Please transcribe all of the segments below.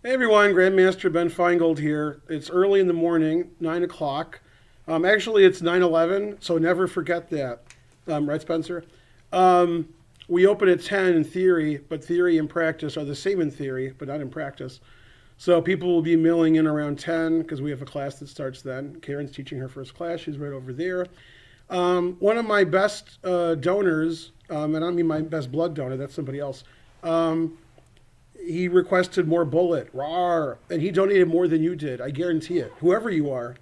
Hey everyone, Grandmaster Ben Finegold here. It's early in the morning, 9 o'clock. Actually, it's 9:11, so never forget that. Right, Spencer? Um, we open at 10 in theory, but theory and practice are the same in theory, but not in practice. So people will be milling in around 10 because we have a class that starts then. Karen's teaching her first class. She's right over there. One of my best donors, and I don't mean my best blood donor, that's somebody else. Um, he requested more bullet, rawr, and he donated more than you did. I guarantee it. Whoever you are.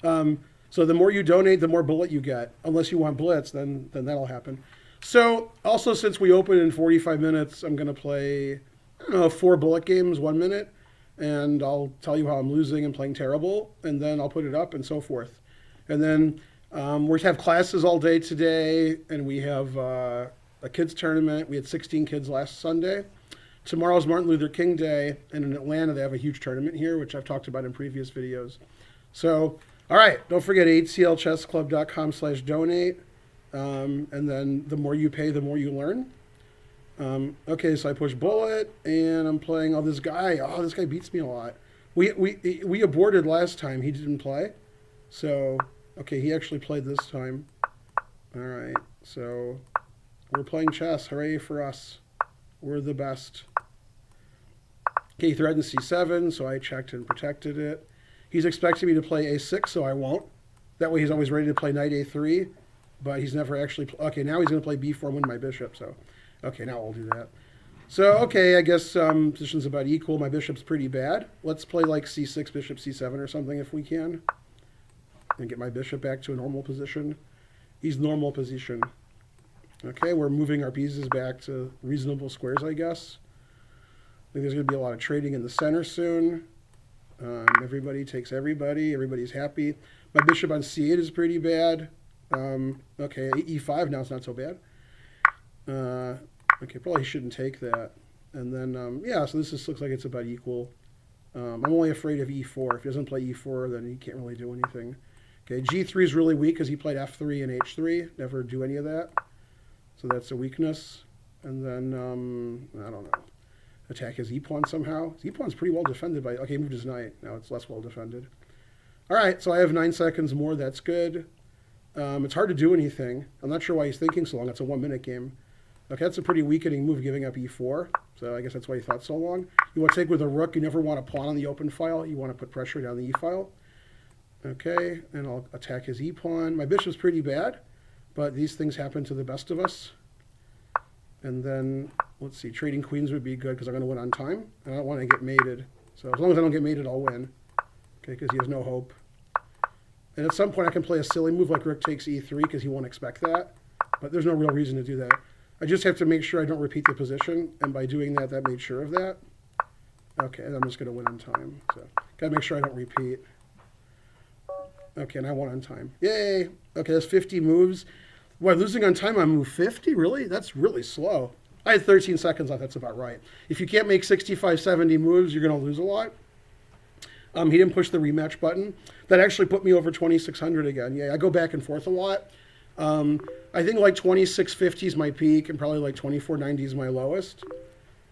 So the more you donate, the more bullet you get. Unless you want blitz, then that'll happen. So also since we open in 45 minutes, I'm gonna play I don't know 4 bullet games 1 minute, and I'll tell you how I'm losing and playing terrible, and then I'll put it up and so forth. And then we have classes all day today, and we have a kids tournament. We had 16 kids last Sunday. Tomorrow's Martin Luther King Day, and in Atlanta they have a huge tournament here, which I've talked about in previous videos. So, all right, don't forget hclchessclub.com/donate, and then the more you pay, the more you learn. Okay, so I push bullet, and I'm playing this guy. Oh, this guy beats me a lot. We aborted last time. He didn't play, so okay, he actually played this time. All right, so we're playing chess. Hooray for us! We're the best. Okay, he threatened c7, so I checked and protected it. He's expecting me to play a6, so I won't. That way he's always ready to play knight a3, but he's never actually... Okay, now he's going to play b4 and win my bishop, so... Okay, now we'll do that. So, okay, I guess position's about equal. My bishop's pretty bad. Let's play like c6, bishop c7 or something if we can. And get my bishop back to a normal position. He's normal position. Okay, we're moving our pieces back to reasonable squares, I guess. I think there's going to be a lot of trading in the center soon. Everybody takes everybody. Everybody's happy. My bishop on c8 is pretty bad. Okay, e5 now it's not so bad. Okay, probably shouldn't take that. And then, yeah, so looks like it's about equal. I'm only afraid of e4. If he doesn't play e4, then he can't really do anything. Okay, g3 is really weak because he played f3 and h3. Never do any of that. So that's a weakness. And then, I don't know. Attack his e-pawn somehow. His e-pawn's pretty well defended by... Okay, he moved his knight. Now it's less well defended. All right, so I have 9 seconds more. That's good. It's hard to do anything. I'm not sure why he's thinking so long. It's a 1-minute game. Okay, that's a pretty weakening move, giving up e4. So I guess that's why he thought so long. You want to take with a rook. You never want a pawn on the open file. You want to put pressure down the e-file. Okay, and I'll attack his e-pawn. My bishop's pretty bad, but these things happen to the best of us. And then, let's see, trading queens would be good because I'm going to win on time. And I don't want to get mated. So as long as I don't get mated, I'll win. Okay, because he has no hope. And at some point I can play a silly move like rook takes e3 because he won't expect that. But there's no real reason to do that. I just have to make sure I don't repeat the position. And by doing that, that made sure of that. Okay, and I'm just going to win on time. So got to make sure I don't repeat. Okay, and I won on time. Yay! Okay, that's 50 moves. What, losing on time on move 50? Really? That's really slow. I had 13 seconds left. That's about right. If you can't make 65, 70 moves, you're going to lose a lot. He didn't push the rematch button. That actually put me over 2,600 again. Yeah, I go back and forth a lot. I think like 2,650 is my peak and probably like 2,490 is my lowest.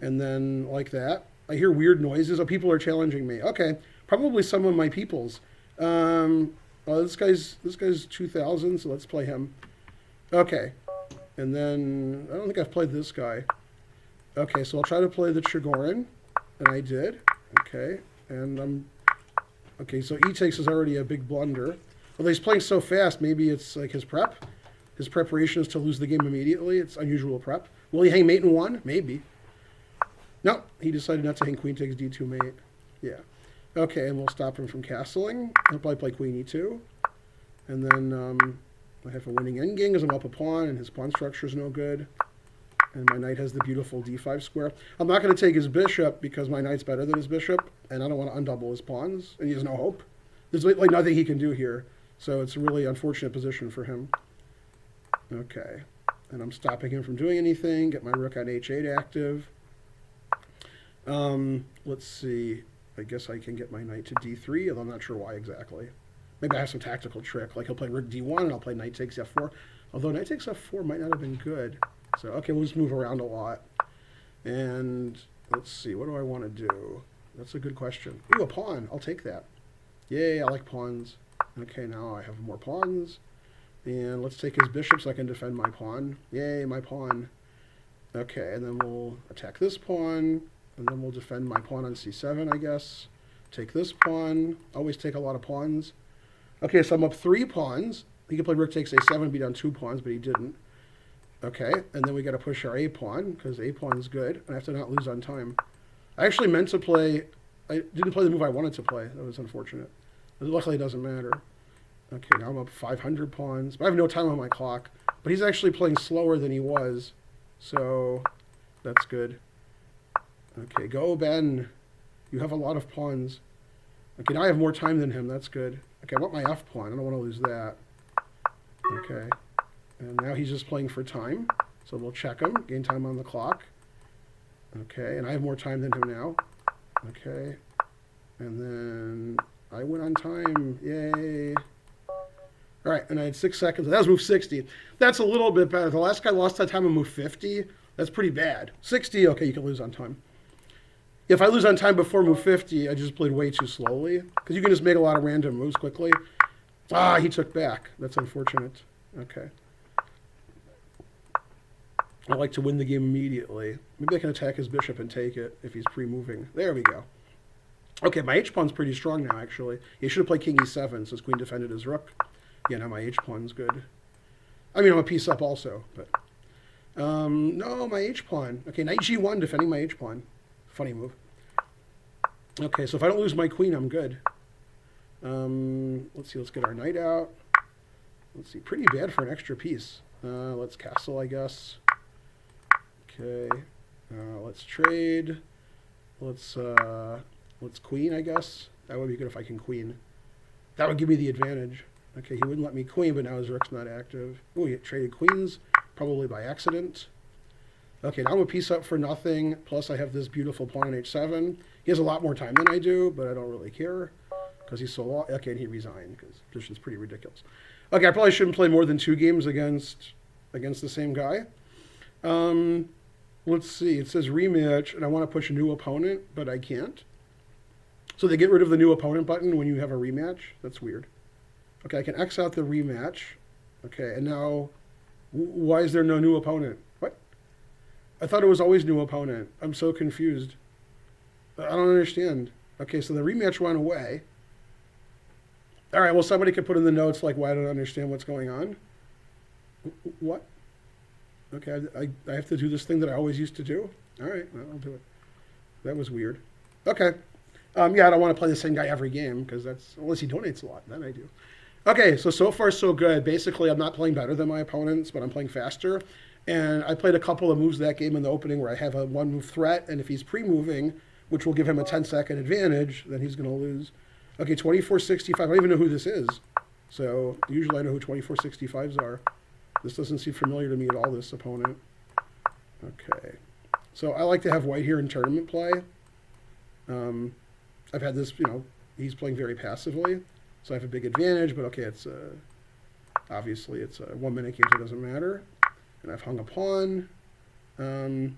And then like that. I hear weird noises. Oh, people are challenging me. Okay, probably some of my peoples. Well, this guy's 2,000, so let's play him. Okay, and then I don't think I've played this guy. Okay, so I'll try to play the Chigorin, and I did. Okay, and okay. So e takes is already a big blunder. Although he's playing so fast, maybe it's like his prep. His preparation is to lose the game immediately. It's unusual prep. Will he hang mate in 1? Maybe. No, he decided not to hang queen takes d2 mate. Yeah. Okay, and we'll stop him from castling. He'll probably play queen e2, and then. I have a winning endgame because I'm up a pawn and his pawn structure is no good. And my knight has the beautiful d5 square. I'm not going to take his bishop because my knight's better than his bishop, and I don't want to undouble his pawns, and he has no hope. There's like nothing he can do here, so it's a really unfortunate position for him. Okay, and I'm stopping him from doing anything. Get my rook on h8 active. Let's see. I guess I can get my knight to d3, although I'm not sure why exactly. Maybe I have some tactical trick, like he'll play rook d1 and I'll play knight takes f4. Although knight takes f4 might not have been good. So, okay, we'll just move around a lot. And let's see, what do I want to do? That's a good question. Ooh, a pawn. I'll take that. Yay, I like pawns. Okay, now I have more pawns. And let's take his bishop so I can defend my pawn. Yay, my pawn. Okay, and then we'll attack this pawn. And then we'll defend my pawn on c7, I guess. Take this pawn. Always take a lot of pawns. Okay, so I'm up 3 pawns. He could play rook takes a7, beat down 2 pawns, but he didn't. Okay, and then we got to push our a pawn, because a pawn's good. And I have to not lose on time. I actually meant to play... I didn't play the move I wanted to play. That was unfortunate. But luckily, it doesn't matter. Okay, now I'm up 500 pawns. But I have no time on my clock. But he's actually playing slower than he was. So, that's good. Okay, go, Ben. You have a lot of pawns. Okay, now I have more time than him. That's good. Okay, I want my f pawn. I don't want to lose that. Okay. And now he's just playing for time. So we'll check him. Gain time on the clock. Okay, and I have more time than him now. Okay. And then I went on time. Yay. All right, and I had 6 seconds. That was move 60. That's a little bit better. The last guy lost that time on move 50. That's pretty bad. 60, okay, you can lose on time. If I lose on time before move 50, I just played way too slowly. Because you can just make a lot of random moves quickly. Ah, he took back. That's unfortunate. Okay. I like to win the game immediately. Maybe I can attack his bishop and take it if he's pre-moving. There we go. Okay, my h-pawn's pretty strong now, actually. He should have played king e7 since queen defended his rook. Yeah, now my h-pawn's good. I mean, I'm a piece up also, but... no, my h-pawn. Okay, knight g1 defending my h-pawn. Funny move. Okay, so if I don't lose my queen, I'm good. Let's see, let's get our knight out. Let's see, pretty bad for an extra piece. Let's castle, I guess. Okay, let's trade. Let's queen, I guess. That would be good if I can queen. That would give me the advantage. Okay, he wouldn't let me queen, but now his rook's not active. Oh, he traded queens, probably by accident. Okay, now I'm a piece up for nothing, plus I have this beautiful pawn on h7. He has a lot more time than I do, but I don't really care, because he's so long. Okay, and he resigned, because position's pretty ridiculous. Okay, I probably shouldn't play more than 2 games against the same guy. Let's see, it says rematch, and I want to push a new opponent, but I can't. So they get rid of the new opponent button when you have a rematch? That's weird. Okay, I can X out the rematch. Okay, and now, why is there no new opponent? What? I thought it was always new opponent. I'm so confused. I don't understand. Okay, so the rematch went away. All right, well, somebody could put in the notes, like, why I don't understand what's going on. What? Okay, I have to do this thing that I always used to do? All right, well, I'll do it. That was weird. Okay. Yeah, I don't want to play the same guy every game, because that's, unless he donates a lot, then I do. Okay, so far so good. Basically, I'm not playing better than my opponents, but I'm playing faster. And I played a couple of moves that game in the opening where I have a 1-move threat, and if he's pre-moving, which will give him a 10-second advantage, then he's going to lose. Okay, 2465. I don't even know who this is. So usually I know who 2465s are. This doesn't seem familiar to me at all, this opponent. Okay. So I like to have white here in tournament play. I've had this, he's playing very passively. So I have a big advantage, but okay, it's obviously it's a 1-minute game, so it doesn't matter. And I've hung a pawn. I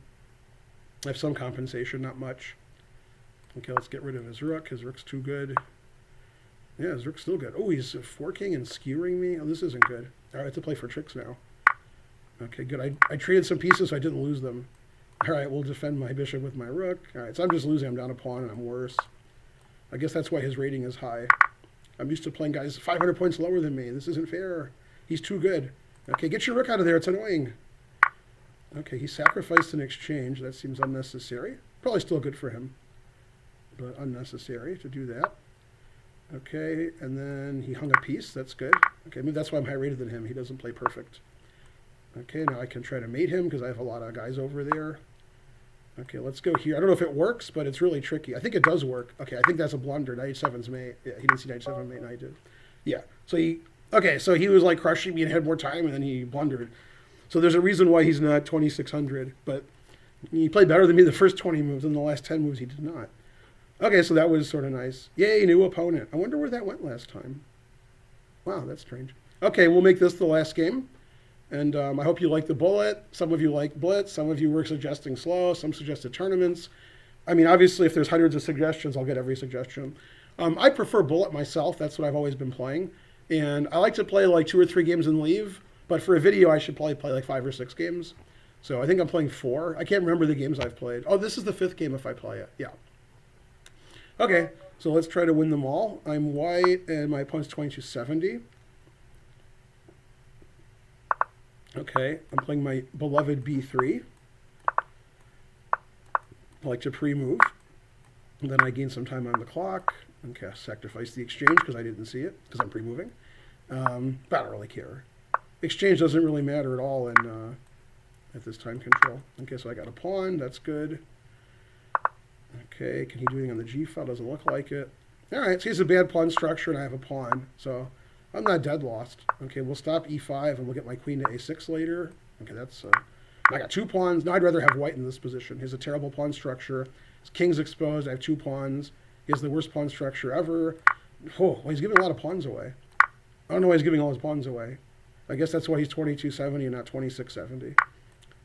have some compensation, not much. Okay, let's get rid of his rook. His rook's too good. Yeah, his rook's still good. Oh, he's forking and skewering me. Oh, this isn't good. All right, I have to play for tricks now. Okay, good. I traded some pieces so I didn't lose them. All right, we'll defend my bishop with my rook. All right, so I'm just losing. I'm down a pawn and I'm worse. I guess that's why his rating is high. I'm used to playing guys 500 points lower than me. This isn't fair. He's too good. Okay, get your rook out of there. It's annoying. Okay, he sacrificed an exchange. That seems unnecessary. Probably still good for him, but unnecessary to do that. Okay, and then he hung a piece. That's good. Okay, maybe that's why I'm higher rated than him. He doesn't play perfect. Okay, now I can try to mate him because I have a lot of guys over there. Okay, let's go here. I don't know if it works, but it's really tricky. I think it does work. Okay, I think that's a blunder. Knight 7's mate. Yeah, he didn't see Knight 7 mate, and I did. Yeah, so he was like crushing me and had more time, and then he blundered. So there's a reason why he's not 2600, but he played better than me the first 20 moves, and the last 10 moves he did not. Okay, so that was sort of nice. Yay, new opponent. I wonder where that went last time. Wow, that's strange. Okay, we'll make this the last game. And I hope you like the bullet. Some of you like blitz. Some of you were suggesting slow. Some suggested tournaments. I mean, obviously, if there's hundreds of suggestions, I'll get every suggestion. I prefer bullet myself. That's what I've always been playing, and I like to play like 2 or 3 games and leave. But for a video, I should probably play like 5 or 6 games. So I think I'm playing 4. I can't remember the games I've played. Oh, this is the 5th game if I play it. Yeah. Okay, so let's try to win them all. I'm white, and my opponent's 2270. Okay, I'm playing my beloved B3. I like to pre-move. And then I gain some time on the clock. Okay, sacrifice the exchange because I didn't see it because I'm pre-moving. But I don't really care. Exchange doesn't really matter at all in at this time control. Okay, so I got a pawn. That's good. Okay, can he do anything on the G file? Doesn't look like it. All right, so he has a bad pawn structure, and I have a pawn. So I'm not dead lost. Okay, we'll stop E5, and we'll get my queen to A6 later. Okay, that's... I got 2 pawns. Now I'd rather have white in this position. He has a terrible pawn structure. His king's exposed. I have 2 pawns. He has the worst pawn structure ever. Oh, well, he's giving a lot of pawns away. I don't know why he's giving all his pawns away. I guess that's why he's 2270 and not 2670.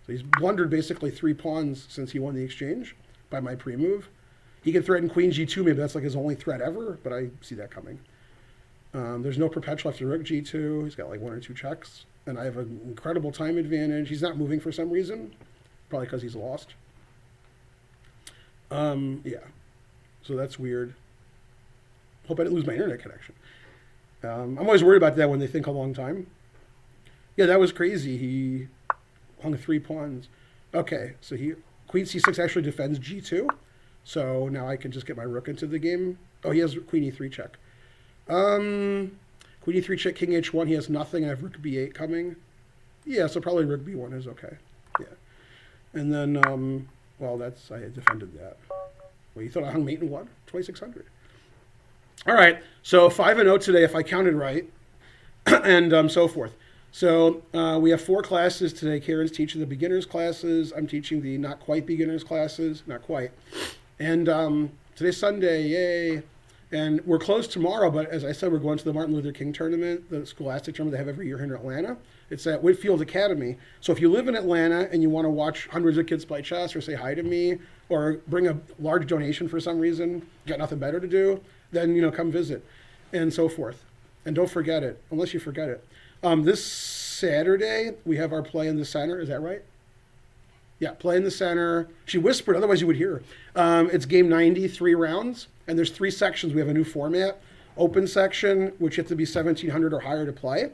So he's blundered basically 3 pawns since he won the exchange by my pre-move. He can threaten queen G2. Maybe that's like his only threat ever, but I see that coming. There's no perpetual after rook G2. He's got like 1 or 2 checks. And I have an incredible time advantage. He's not moving for some reason. Probably because he's lost. Yeah. So that's weird. Hope I didn't lose my internet connection. I'm always worried about that when they think a long time. Yeah, that was crazy. He hung 3 pawns. Okay, so queen C6 actually defends G2. So now I can just get my rook into the game. Oh, he has queen E3 check. Queen E3 check, king H1. He has nothing. I have rook B8 coming. Yeah, so probably rook B1 is okay. Yeah. And then, well, I had defended that. Well, you thought I hung mate in what? 2600. All right, so 5-0 today if I counted right, and so forth. So we have 4 classes today. Karen's teaching the beginners classes. I'm teaching the not quite beginners classes. Not quite. And today's Sunday, yay. And we're closed tomorrow, but as I said, we're going to the Martin Luther King tournament, the scholastic tournament they have every year here in Atlanta. It's at Whitfield Academy. So if you live in Atlanta and you want to watch hundreds of kids play chess or say hi to me or bring a large donation for some reason, you got nothing better to do, then, come visit and so forth. And don't forget it, unless you forget it. This Saturday, we have our play in the center. Is that right? Yeah, play in the center. She whispered, otherwise you would hear her. It's game 90, 3 rounds, and there's 3 sections. We have a new format. Open section, which you have to be 1,700 or higher to play.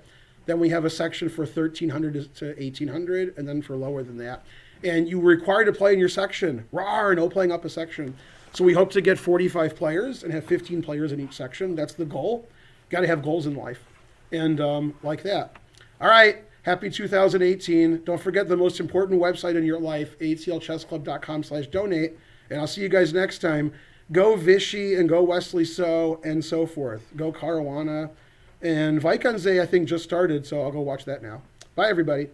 Then we have a section for 1,300 to 1,800, and then for lower than that. And you were required to play in your section. Rawr, no playing up a section. So we hope to get 45 players and have 15 players in each section. That's the goal. Got to have goals in life. And like that. All right. Happy 2018. Don't forget the most important website in your life, atlchessclub.com/donate. And I'll see you guys next time. Go Vichy and go Wesley So and so forth. Go Caruana. And Vaikanze, I think, just started, so I'll go watch that now. Bye, everybody.